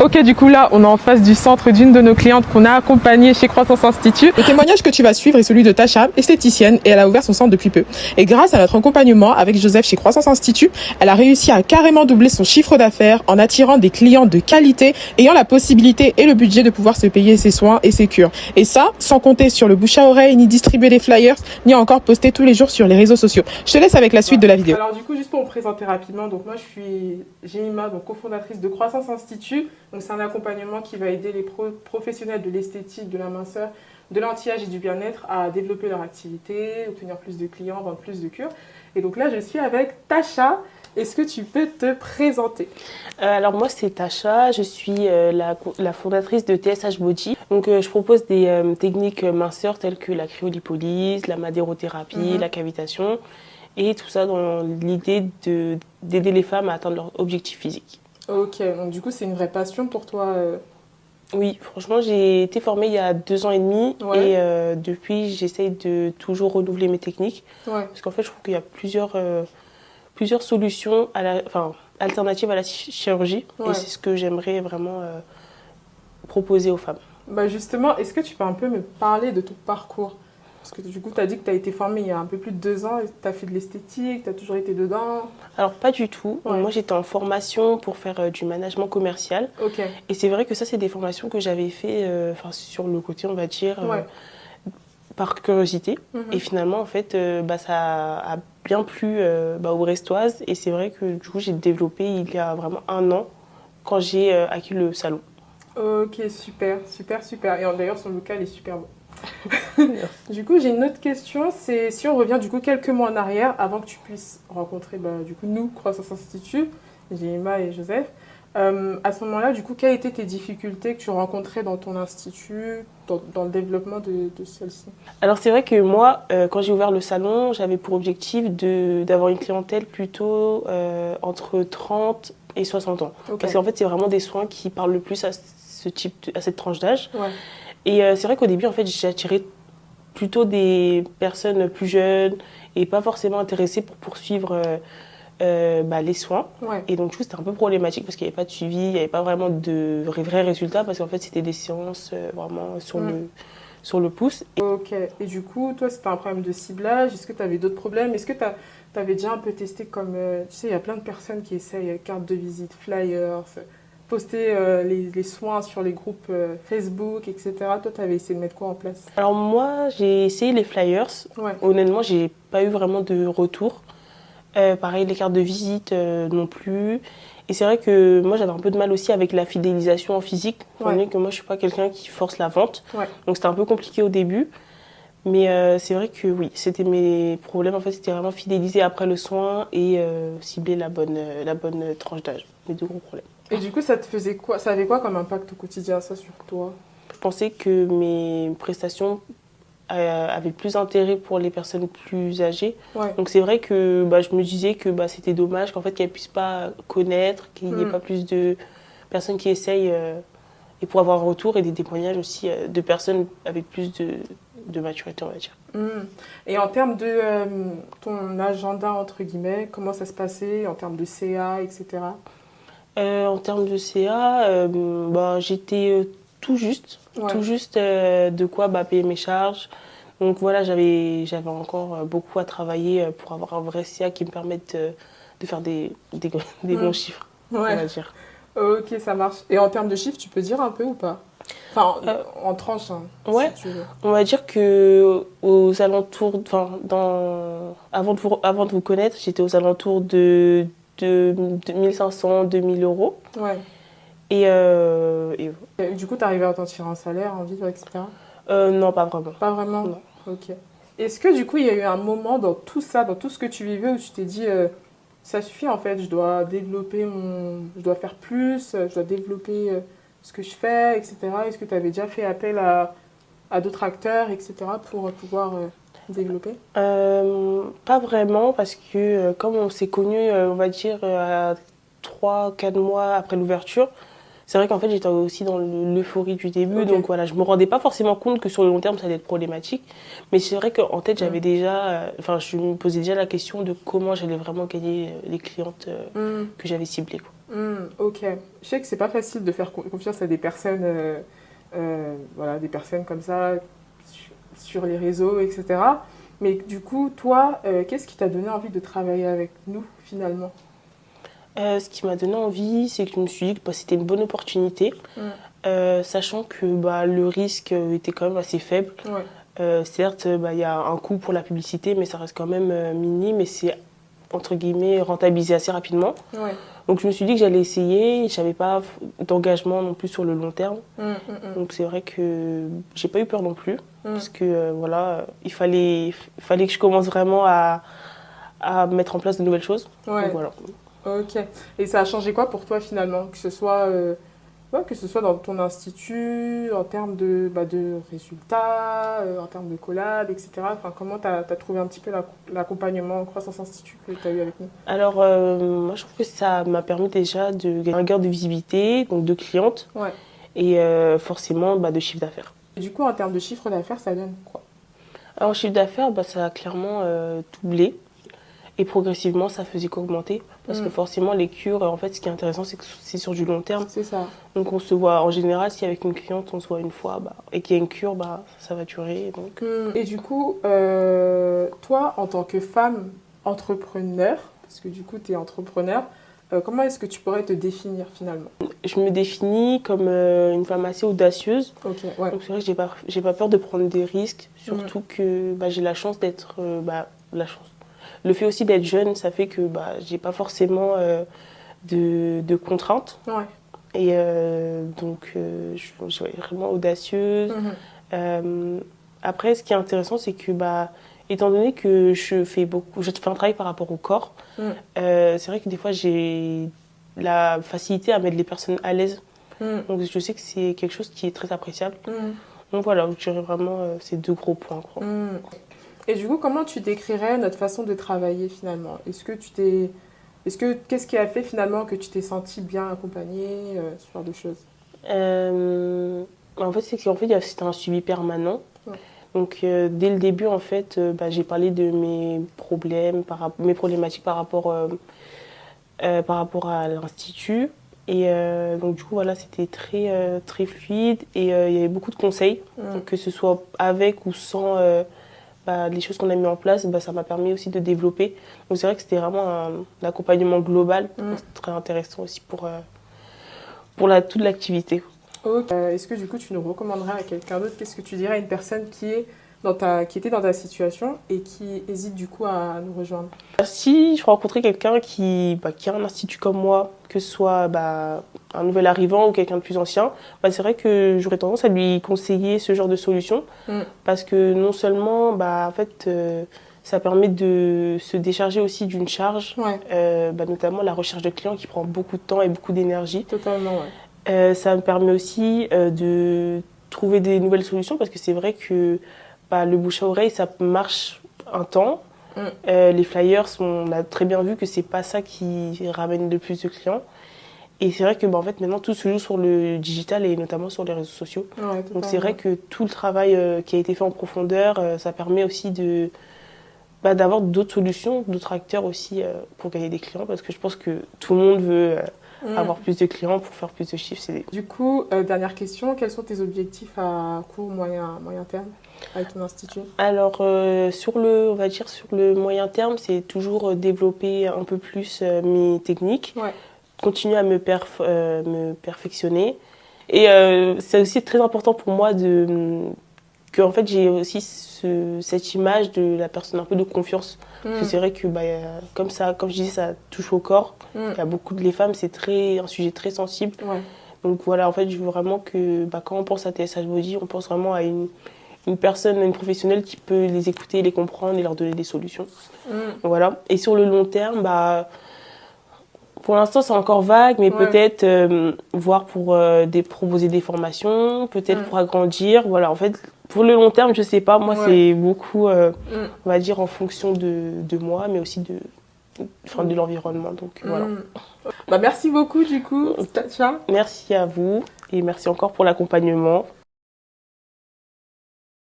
Ok, du coup là, on est en face du centre d'une de nos clientes qu'on a accompagnée chez Croissance Institut. Le témoignage que tu vas suivre est celui de Tasha, esthéticienne, et elle a ouvert son centre depuis peu. Et grâce à notre accompagnement avec Joseph chez Croissance Institut, elle a réussi à carrément doubler son chiffre d'affaires en attirant des clients de qualité, ayant la possibilité et le budget de pouvoir se payer ses soins et ses cures. Et ça, sans compter sur le bouche à oreille, ni distribuer des flyers, ni encore poster tous les jours sur les réseaux sociaux. Je te laisse avec la suite de la vidéo. Alors du coup, juste pour me présenter rapidement, donc moi je suis Jemima, donc cofondatrice de Croissance Institut. Donc c'est un accompagnement qui va aider les professionnels de l'esthétique, de la minceur, de l'anti-âge et du bien-être à développer leur activité, obtenir plus de clients, vendre plus de cures. Et donc là, je suis avec Tasha. Est-ce que tu peux te présenter? Alors moi c'est Tasha, je suis la fondatrice de TSH Body. Donc je propose des techniques minceurs telles que la cryolipolyse, la madérothérapie, la cavitation et tout ça dans l'idée d'aider les femmes à atteindre leur objectif physique. Ok, donc du coup c'est une vraie passion pour toi. Oui, franchement j'ai été formée il y a 2 ans et demi et depuis j'essaye de toujours renouveler mes techniques parce qu'en fait je trouve qu'il y a plusieurs solutions alternatives à la chirurgie et c'est ce que j'aimerais vraiment proposer aux femmes. Bah justement, est-ce que tu peux un peu me parler de ton parcours? Parce que du coup, tu as dit que tu as été formée il y a un peu plus de 2 ans, tu as fait de l'esthétique, tu as toujours été dedans? Alors pas du tout, moi j'étais en formation pour faire du management commercial et c'est vrai que ça c'est des formations que j'avais fait sur le côté on va dire par curiosité et finalement en fait ça a bien plu aux Brestoises et c'est vrai que du coup j'ai développé il y a vraiment 1 an quand j'ai acquis le salon. Ok, super, super, super. Et d'ailleurs son local est super beau. Du coup, j'ai une autre question, c'est si on revient du coup quelques mois en arrière, avant que tu puisses rencontrer du coup nous, Croissance Institut, Jemima et Joseph, à ce moment-là, du coup, quelles étaient tes difficultés que tu rencontrais dans ton institut, dans le développement de celle-ci? Alors c'est vrai que moi, quand j'ai ouvert le salon, j'avais pour objectif d'avoir une clientèle plutôt entre 30 et 60 ans. Parce qu'en fait, c'est vraiment des soins qui parlent le plus à cette tranche d'âge. Et c'est vrai qu'au début, en fait, j'ai attiré plutôt des personnes plus jeunes et pas forcément intéressées pour poursuivre les soins. Et donc, du coup, c'était un peu problématique parce qu'il n'y avait pas de suivi, il n'y avait pas vraiment de vrais résultats parce qu'en fait, c'était des séances vraiment sur le pouce. Ok. Et du coup, toi, c'était un problème de ciblage. Est-ce que tu avais d'autres problèmes? Est-ce que tu avais déjà un peu testé comme... tu sais, il y a plein de personnes qui essayent carte de visite, flyers, poster les soins sur les groupes Facebook, etc. Toi, tu avais essayé de mettre quoi en place? Alors moi, j'ai essayé les flyers. Honnêtement, j'ai pas eu vraiment de retour. Pareil, les cartes de visite non plus. Et c'est vrai que moi, j'avais un peu de mal aussi avec la fidélisation en physique. Étant donné que moi, je suis pas quelqu'un qui force la vente. Donc c'était un peu compliqué au début. Mais c'est vrai que oui, c'était mes problèmes. En fait, c'était vraiment fidéliser après le soin et cibler la bonne tranche d'âge. Mes 2 gros problèmes. Et du coup, ça te faisait quoi? Ça avait quoi comme impact au quotidien, ça, sur toi? Je pensais que mes prestations avaient plus d'intérêt pour les personnes plus âgées. Donc c'est vrai que je me disais que c'était dommage qu'en fait qu'elles puissent pas connaître, qu'il n'y ait pas plus de personnes qui essayent et pour avoir un retour et des témoignages aussi de personnes avec plus de maturité, on va dire. Et en termes de ton agenda, entre guillemets, comment ça se passait en termes de CA, etc. En termes de CA, j'étais tout juste de quoi payer mes charges. Donc voilà, j'avais encore beaucoup à travailler pour avoir un vrai CA qui me permette de faire des bons chiffres, on va dire. Ok, ça marche. Et en termes de chiffres, tu peux dire un peu ou pas? Enfin, en tranche, hein, si tu veux. On va dire que aux alentours, avant de vous connaître, j'étais aux alentours de 1500, 2000 euros. Et du coup, tu arrivais à t'en tirer un salaire, en vivre, etc. Non, pas vraiment. Pas vraiment? Non. Ok. Est-ce que du coup, il y a eu un moment dans tout ça, dans tout ce que tu vivais, où tu t'es dit, ça suffit en fait, je dois faire plus, je dois développer ce que je fais, etc. Est-ce que tu avais déjà fait appel à d'autres acteurs, etc. pour pouvoir développer? Pas vraiment, parce que comme on s'est connus, on va dire, à 3-4 mois après l'ouverture, c'est vrai qu'en fait j'étais aussi dans l'euphorie du début, donc voilà, je me rendais pas forcément compte que sur le long terme ça allait être problématique, mais c'est vrai qu'en tête j'avais déjà, je me posais déjà la question de comment j'allais vraiment gagner les clientes que j'avais ciblées, quoi. Ok. Je sais que c'est pas facile de faire confiance à des personnes, voilà, des personnes comme ça sur les réseaux, etc. Mais du coup, toi, qu'est-ce qui t'a donné envie de travailler avec nous finalement? Ce qui m'a donné envie, c'est que je me suis dit que bah, c'était une bonne opportunité, Mm. sachant que bah, le risque était quand même assez faible. Ouais. Certes, bah, y a un coût pour la publicité, mais ça reste quand même minime et c'est entre guillemets rentabilisé assez rapidement. Ouais. Donc je me suis dit que j'allais essayer, j'avais pas d'engagement non plus sur le long terme. Donc c'est vrai que j'ai pas eu peur non plus, parce que voilà, il fallait que je commence vraiment à mettre en place de nouvelles choses. Ouais. Donc voilà. Ok. Et ça a changé quoi pour toi finalement? Ouais, que ce soit dans ton institut, en termes de résultats, en termes de collab, etc. Enfin, comment tu as trouvé un petit peu l'accompagnement en croissance institut que tu as eu avec nous? Alors moi je trouve que ça m'a permis déjà de gagner un gain de visibilité, donc de clientes, Ouais. et forcément bah, de chiffre d'affaires. Et du coup, en termes de chiffre d'affaires, ça donne quoi? Alors chiffre d'affaires, bah, ça a clairement doublé. Et progressivement, ça faisait qu'augmenter. Parce que forcément, les cures, en fait, ce qui est intéressant, c'est que c'est sur du long terme. C'est ça. Donc, on se voit, en général, si avec une cliente, on se voit une fois, bah, et qu'il y a une cure, bah, ça va durer. Donc... Et du coup, toi, en tant que femme entrepreneur, parce que du coup, tu es entrepreneur, comment est-ce que tu pourrais te définir finalement? Je me définis comme une femme assez audacieuse. Ok, ouais. Donc, c'est vrai que j'ai pas peur de prendre des risques. Surtout que bah, j'ai la chance d'être... la chance. Le fait aussi d'être jeune, ça fait que bah, j'ai pas forcément de contraintes. Ouais. Et donc, je suis vraiment audacieuse. Après, ce qui est intéressant, c'est que, bah, étant donné que je fais un travail par rapport au corps, c'est vrai que des fois, j'ai la facilité à mettre les personnes à l'aise. Donc, je sais que c'est quelque chose qui est très appréciable. Donc, voilà, je dirais vraiment ces deux gros points, quoi. Et du coup, comment tu décrirais notre façon de travailler finalement? Qu'est-ce qui a fait finalement que tu t'es sentie bien accompagnée, ce genre de choses? En fait, c'est qu'en fait, c'était un suivi permanent. Ouais. Donc, dès le début, en fait, bah, j'ai parlé de mes problèmes, mes problématiques par rapport à l'institut. Et donc, du coup, voilà, c'était très fluide et il y avait beaucoup de conseils, que ce soit avec ou sans bah, les choses qu'on a mis en place, bah, ça m'a permis aussi de développer. Donc, c'est vrai que c'était vraiment un accompagnement global. C'était très intéressant aussi pour toute l'activité. Ok. Est-ce que du coup tu nous recommanderais à quelqu'un d'autre? Qu'est-ce que tu dirais à une personne qui était dans ta situation et qui hésite du coup à nous rejoindre? Si je rencontrais quelqu'un qui a un institut comme moi, que ce soit bah, un nouvel arrivant ou quelqu'un de plus ancien, bah, c'est vrai que j'aurais tendance à lui conseiller ce genre de solution. Parce que non seulement, bah, en fait, ça permet de se décharger aussi d'une charge, bah, notamment la recherche de clients qui prend beaucoup de temps et beaucoup d'énergie. Totalement, ouais. Ça me permet aussi de trouver des nouvelles solutions parce que c'est vrai que bah, le bouche à oreille, ça marche un temps. Les flyers, on a très bien vu que c'est pas ça qui ramène le plus de clients. Et c'est vrai que bah, en fait, maintenant, tout se joue sur le digital et notamment sur les réseaux sociaux. Ouais, donc c'est vrai que tout le travail qui a été fait en profondeur, ça permet aussi d'avoir d'autres solutions, d'autres acteurs aussi pour gagner des clients parce que je pense que tout le monde veut avoir plus de clients pour faire plus de chiffres. Du coup, dernière question, quels sont tes objectifs à court, moyen terme avec ton institut? Alors, on va dire sur le moyen terme, c'est toujours développer un peu plus mes techniques, continuer à me perfectionner. Et c'est aussi très important pour moi que en fait, j'ai aussi cette image de la personne un peu de confiance. Parce que c'est vrai que bah, comme je disais, ça touche au corps. Il y a beaucoup les femmes, c'est un sujet très sensible. Donc voilà, en fait, je veux vraiment que bah, quand on pense à TSH Body, on pense vraiment à une personne, une professionnelle qui peut les écouter, les comprendre et leur donner des solutions. Voilà. Et sur le long terme, bah, pour l'instant, c'est encore vague, mais peut-être voir pour proposer des formations, peut-être pour agrandir. Voilà, en fait, pour le long terme, je sais pas. Moi, c'est beaucoup, on va dire, en fonction de moi, mais aussi de l'environnement. Donc, voilà. Bah, merci beaucoup, du coup, Tasha. Merci à vous et merci encore pour l'accompagnement.